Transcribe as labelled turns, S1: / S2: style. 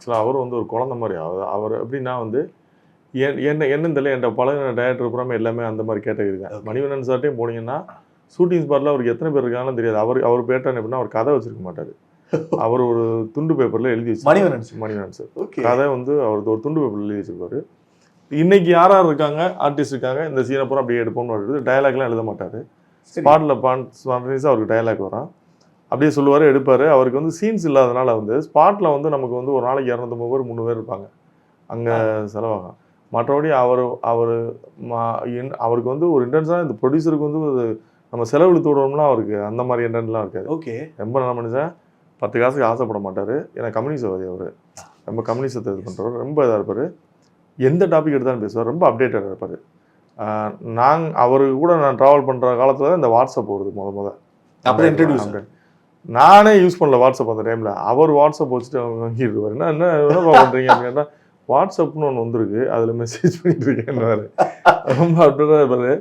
S1: ஆக்சுவலாக அவர் வந்து ஒரு குழந்தை மாதிரி. அவர் எப்படின்னா வந்து என்னன்னு தெரியல, என்கிட்ட பழகின டேரக்டர் புறாமே எல்லாமே அந்த மாதிரி கேட்டகரி தான். மணிவண்ணன் சார்ட்டையும் போனீங்கன்னா ஷூட்டிங் ஸ்பாட்டில் அவருக்கு எத்தனை பேர் இருக்காங்கன்னு தெரியாது. அவர் பேட்டர்ன் எப்படின்னா அவர் கதை வச்சிருக்க மாட்டார். அவர் ஒரு துண்டு பேப்பரில் எழுதி வச்சு மணிவண்ணன் சார் கதை வந்து அவர் ஒரு துண்டு பேப்பரில் எழுதி வச்சிருப்பாரு. இன்னைக்கு யார் யார் இருக்காங்க, ஆர்டிஸ்ட் இருக்காங்க, இந்த சீனை பூரா அப்படியே எடுப்போம்னு வருது. டயலாக்லாம் எழுத மாட்டார். ஸ்பாட்டில் அவருக்கு டயலாக் வரும், அப்படியே சொல்லுவார், எடுப்பார். அவருக்கு வந்து சீன்ஸ் இல்லாதனால வந்து ஸ்பாட்டில் வந்து நமக்கு வந்து ஒரு நாளைக்கு 250 பேர் 300 பேர் இருப்பாங்க அங்கே செலவாகும். மற்றபடி அவருக்கு வந்து ஒரு இன்டென்ஸாக இந்த ப்ரொடியூசருக்கு வந்து நம்ம செலவழித்து விடுவோம்னா அவருக்கு அந்த மாதிரி இன்டென்ட்லாம் இருக்காது.
S2: ஓகே,
S1: ரொம்ப நல்ல மனுஷன். 10 காசுக்கு ஆசைப்பட மாட்டார். ஏன்னா கம்யூனிசவாதி அவர், ரொம்ப கம்யூனிசத்தை இது பண்ணுறவர், ரொம்ப இதாக இருப்பார். எந்த டாபிக் எடுத்தாலும் பேசுவார், ரொம்ப அப்டேட்டடாக இருப்பார். அவருக்கு கூட நான் ட்ராவல் பண்ணுற காலத்தில் தான் இந்த வாட்ஸ்அப் வருது முத
S2: அப்புறம் இன்ட்ரடியூஸ்.
S1: நானே யூஸ் பண்ணல வாட்ஸ்அப் அந்த டைமில். அவர் வாட்ஸ்அப் வச்சுட்டு அவங்க வாங்கிடுவார். என்ன பண்ணுறீங்க அப்படின்னா, வாட்ஸ்அப்னு ஒன்று வந்துருக்கு, அதில் மெசேஜ் பண்ணிட்டு இருக்கேன். ரொம்ப அப்டேட்டாக இருப்பார்.